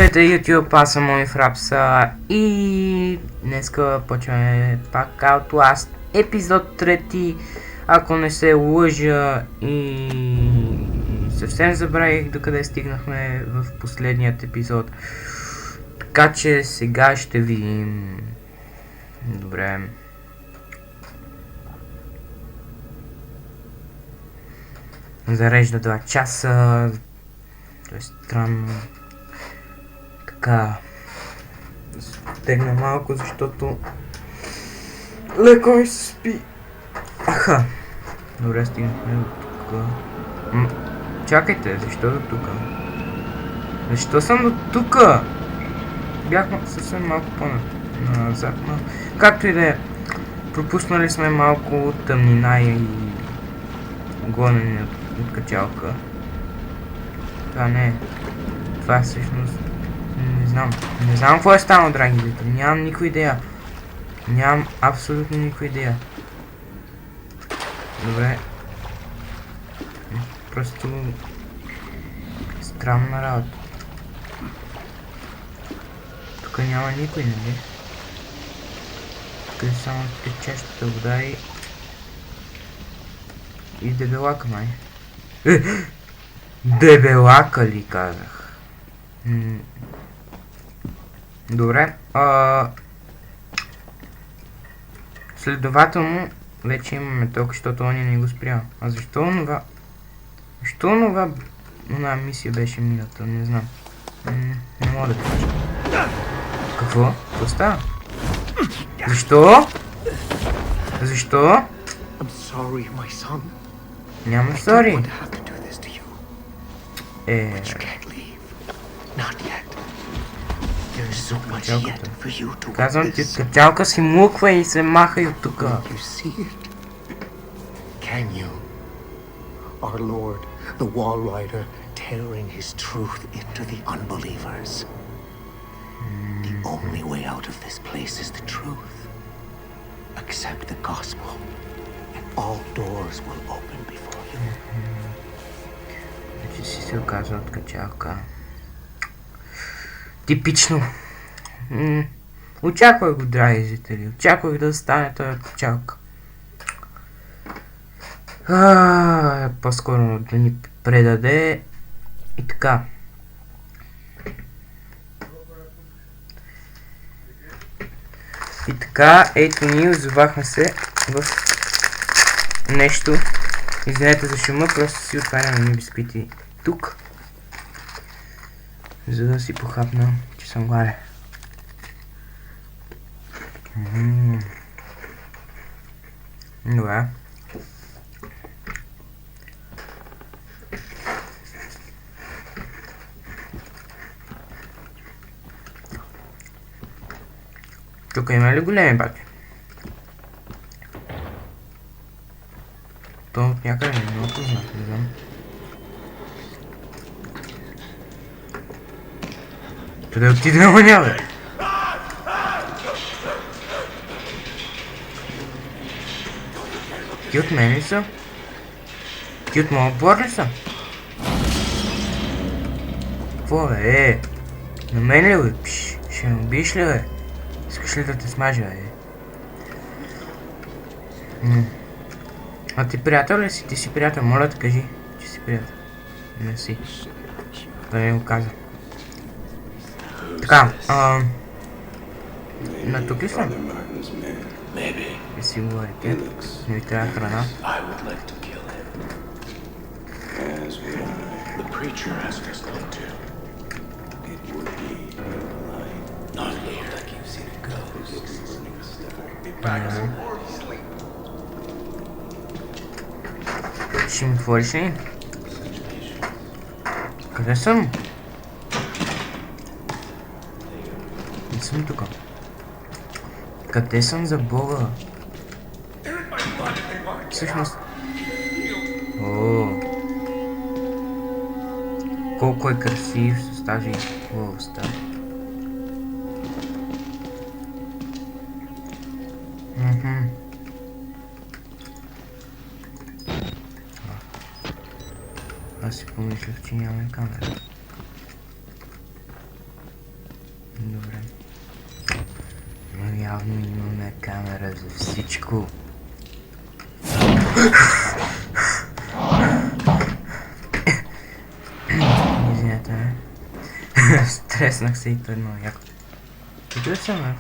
Здравейте YouTube, аз съм Мони Фрапса и днеска почваме пак Outlast епизод 3, ако не се лъжа, и съвсем забравих докъде стигнахме в последният епизод. Така че сега ще видим. Добре. Зарежда 2 часа. То е странно. Така. Стегна малко, защото леко ми се спи. Аха. Добре, стигнахме до тук. Чакайте, защо до тук? Защо съм до тук? Бях съвсем малко по-назад, но както и да е. Пропуснали сме малко тъмнина и гонене от качалка. Това не е. Това всъщност... Не знам какво е станало, драги зрители. Нямам никаква идея. Нямам абсолютно никаква идея. Добре. Просто... странна работа. Тук няма никой, нали? Тук е само течещата вода и дебелака, май. Дебелака ли казах? Добре. Следователно, вече имаме толкова, защото он не го спря. А защо онова? Защо онова мисия беше мината? Не знам. Не мога да кажа. Какво? Какво става? Защо? Защо? Няма сори. Казвам ти, качалка си муква и се маха и от тука. Our Lord, the Wall Rider, tearing his truth into the unbelievers. The only way out of this place is the truth. Accept the gospel, and all doors will open before you. Значи си се оказва от качалка. Типично. Очаквах го, драги зрители. Очаквах да стане този качалка. По-скоро да ни предаде и така. И така, ето ние озовахме се в нещо. Извинете за шума, просто си отваряме ни бисквити тук, за да си похапна, че съм гладен. Добре. Тук има ли големи баки? То от някъде не е много познат, не знам. Къде отиде оня, бе? Ти от мен ли са? Ти от моят двор ли са? Какво бе? На мен ли бе? Пш, ще ме убиеш ли, бе? Искаш ли да те смажа, бе? А ти приятел ли си? Ти си приятел, моля да кажи, че си приятел. Не си. Да не го каза. Така, на тук ли съм? И си говорите, не ви трябва храна. Ще ми отвориш ли? Къде съм? Не съм тук. Къде съм, за Бога? Всъщност... Колко е красив с тази хубавостта. Аз си помислях, че нямаме камера. Имаме камера за всичко. Извинете ме. Стреснах се и той много яко. Къде съм, бе?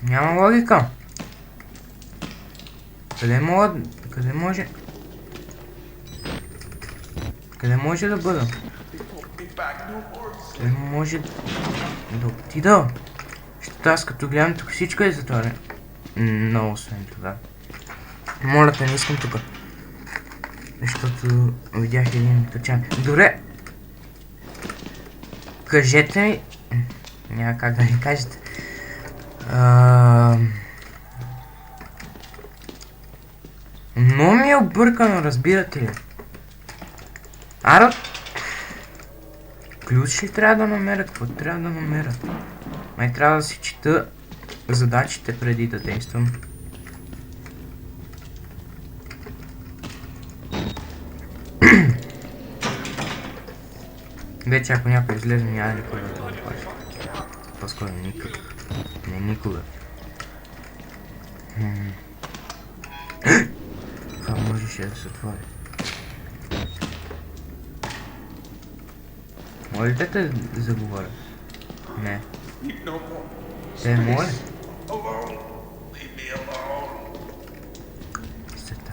Няма логика. Къде може... Къде може да бъда? Къде може да отида? Защото аз като гледам тук всичко е затворено. Много освен това. Моля те, не искам тук. Защото видях един тъчан. Добре. Кажете ми... Няма как да ми кажете. Но ми е объркано, разбирате ли? Аро... Ключ ли трябва да намеря? Какво трябва да намеря? Май трябва да си чета задачите преди да действам. Вече ако някой излезе, няма никога да го плаща. По-скоро никога. Не никога. Това можеше да се отвори. Може ли те да заговоря? Не. Те моля? Сета.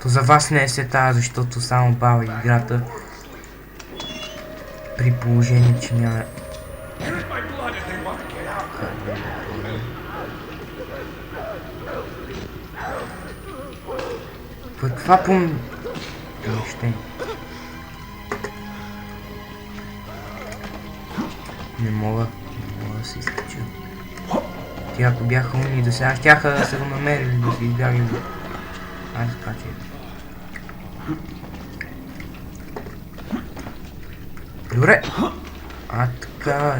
То за вас не е сета, защото само бава играта. При положение, че няма... Това помещение. Не мога да се изкача. Ти ако бяха умни до сега, щяха да се го намерили, да се избягали. Айде скачай. Добре. А така,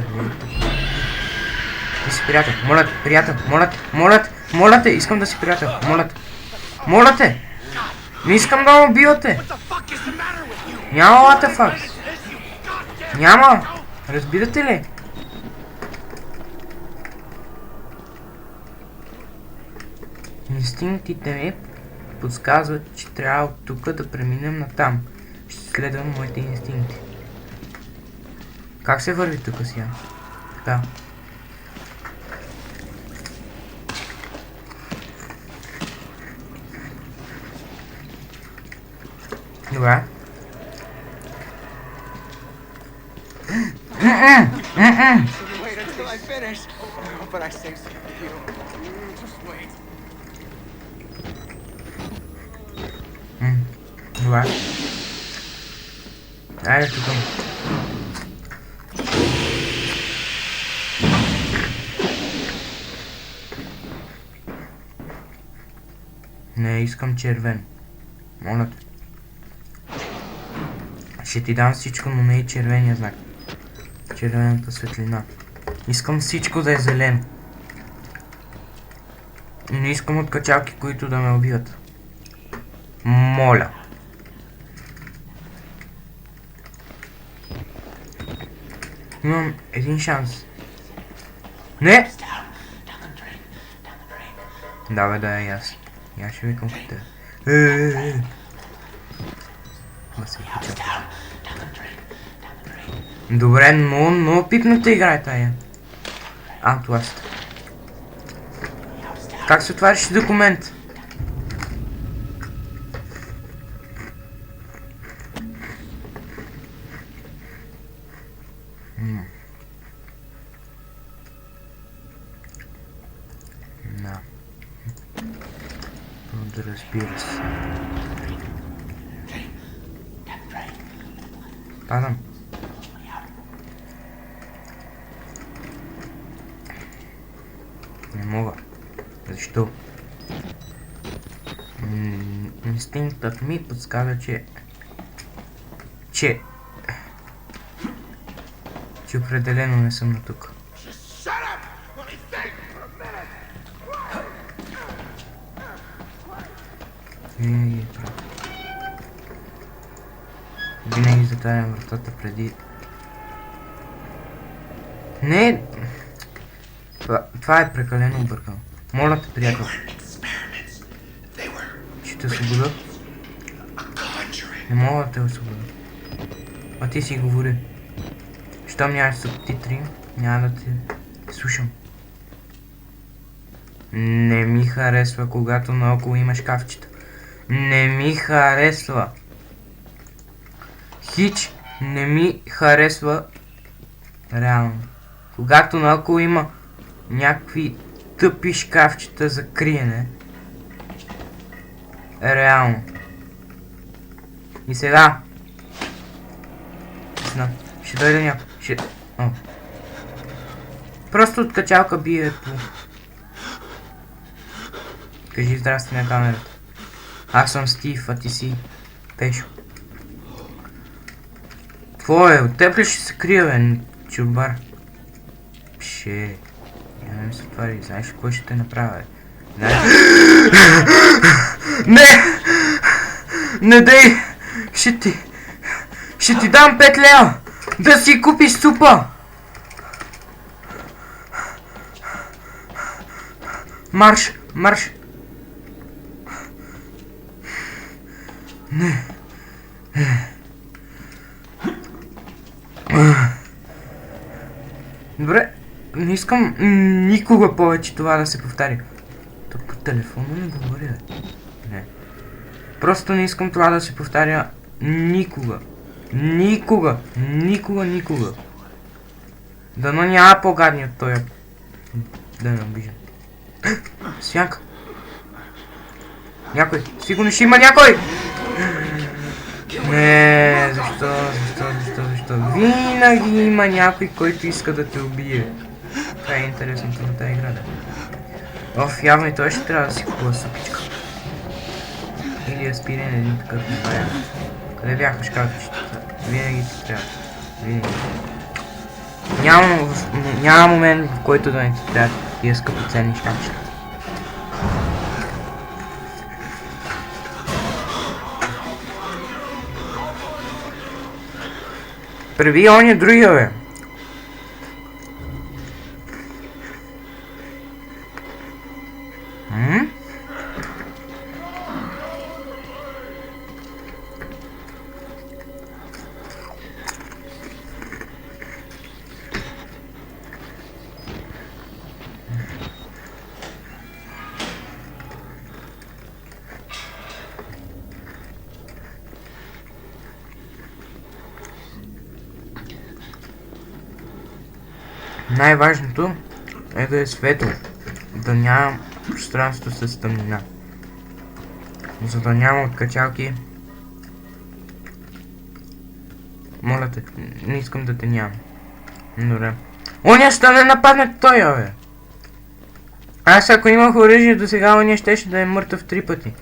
ти си приятел, моля те, приятел, моля те, искам да си приятел, моля те, не искам да ме убивате. Няма what the fuck. Няма, разбирате ли? Инстинктите ми подсказват, че трябва от тук да преминем натам. Ще следвам моите инстинкти. Как се върви тук сега? Така. Добре. Добре. Айде тук. Не искам червен. Моля те. Ще ти дам всичко, но не и червения знак. Червената светлина. Искам всичко да е зелено. И не искам откачалки, които да ме убиват. Моля. Имам един шанс. Не! Да, да, и аз. И аз ще викам в те. Добре, но пипната игра е тая. Outlast. Как се отваряш документ? Да. Да, разбира се. Падам. Не мога. Защо? Инстинктът ми подсказва, че определено не съм на тук. Винаги е прав. Винаги затварям вратата преди... Не! Това е прекалено объркано. Моля те, приятел. Ще те освобода. Не мога да те освобода. А ти си говори. Щом нямаш субтитри, няма да те слушам. Не ми харесва, когато наоколо има шкафчета. Не ми харесва. Хич не ми харесва. Реално. Когато наоколо има някакви тъпи шкафчета за криене. Реално. И сега. Ще дойде някой. Просто от качалка бие по... Кажи здрасти на камерата. Аз съм Стив, а ти си Пешо. Какво е? От теб ли ще се крия, бе, чурбар? Пше. Няма ми се отвари. Знаеш ли кой ще те направя, бе? Знаеш... Не! Не дей! Ще ти дам 5 лева! Да си купиш супа! Марш! Марш! Не! Добре, не искам никога повече това да се повтаря. Тук по телефона не говоря. Не. Просто не искам това да се повтаря никога. Никога. Никога, никога. Дано няма по-гадни от този. Да не обижам. Сянка. Някой. Сигурно ще има някой! Не, защо? Винаги има някой, който иска да те убие. Това е интересното на тази игра, да. Оф, явно и той ще трябва да си купува супичка. Или аспирин един такъв вариант. Къде бяха шкафчетата? Винаги ти трябва. Винаги. Няма момент, в който да не ти трябва тия скъпоценни шкафчета. Преби оня другия, бе. Най-важното е да е светло, да няма пространство с тъмнина, за да няма откачалки. Моля те, не искам да те няма. Добре. Оня ще не нападне той, бе! Аз ако имах оръжие до сега, оня щеше да е мъртъв 3 пъти.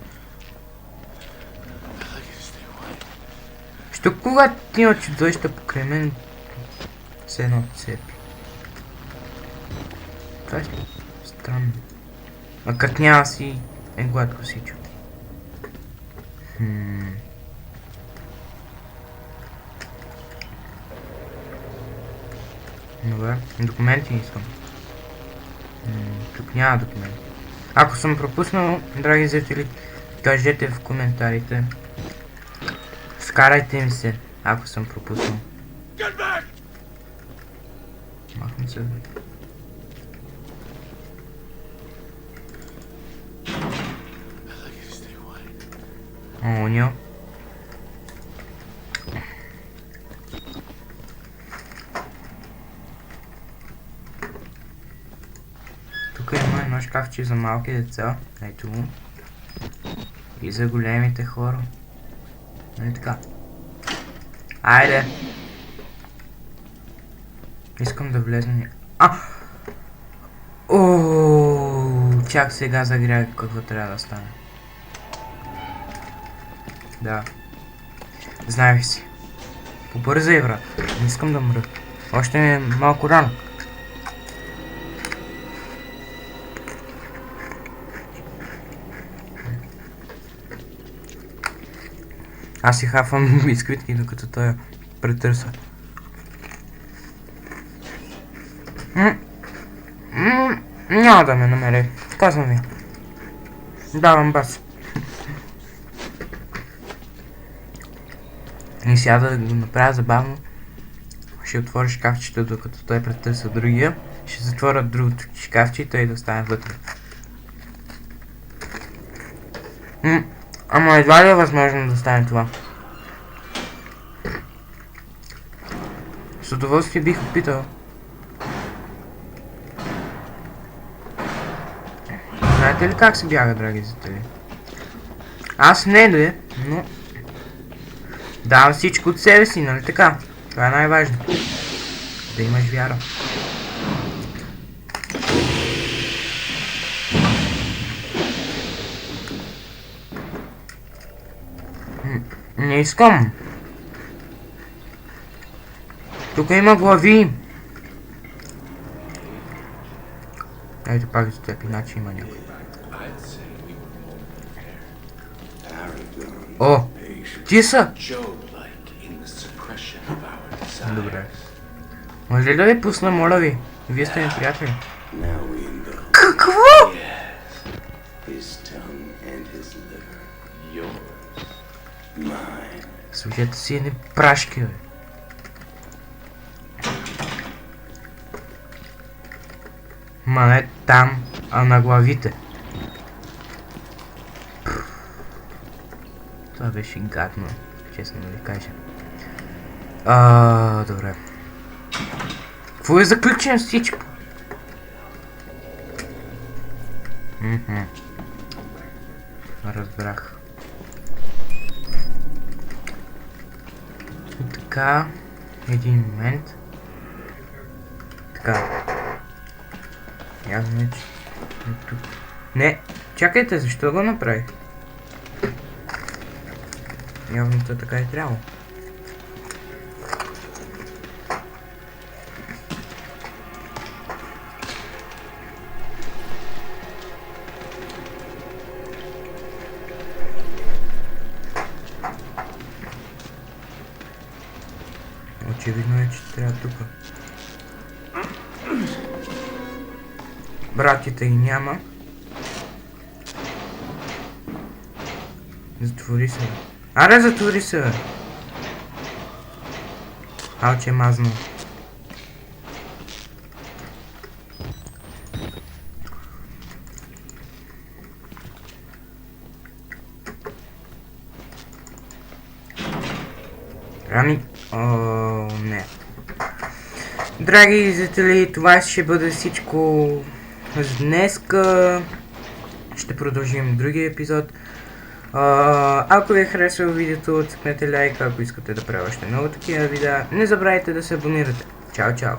Що когато има чудовища покрай мен, все едно цепи. Това е странно. А къртнява си е гладко всичко. Добре, документи не искам. Тук няма документи. Ако съм пропуснал, драги зрители, кажете в коментарите. Скарайте ми се, ако съм пропуснал. Махам се. Оня. Тук има едно шкафче за малки деца. Ето му. И за големите хора. Нали така? Айде! Искам да влезна. Чак сега загрях какво трябва да стане. Да. Знаех си. Побързай, брат. Не искам да мръд. Още ми е малко рано. Аз си хафам бисквитки, докато той я претърса. Няма да ме намери. Казвам ви. Давам бас. И сега да го направя забавно. Ще отворя шкафчето, докато той претърса другия. Ще затворя другото шкафче и той да остане вътре. Ама едва ли е възможно да стане това? С удоволствие бих опитал. Знаете ли как се бяга, драги зрители? Аз не да, но давам всичко от себе си, нали така? Това е най-важно. Да имаш вяра. Не искам. Тук има глави. Ето пак за теб, иначе има някой. О! Ти са! Добре. Може ли да ви пусна, моля ви? Вие сте ми приятели. Какво? Служете си едни прашки, бе. Ма не там, а на главите. Това беше гадно, честно да ви кажа. Добре. Какво е заключено всичко? Разбрах. И така, един момент. Така. Явно, че тук. Не, чакайте, защо го направих? Явно то така е трябвало. Очевидно е, че трябва тук. Братите ги няма. Затвори се. Аре, затвори се! Алче мазно. Рами... не. Драги зрители, това ще бъде всичко за днеска. Ще продължим другия епизод. Ако ви е харесало видеото, цъкнете лайк, ако искате да правя още много такива видеа. Не забравяйте да се абонирате. Чао, чао!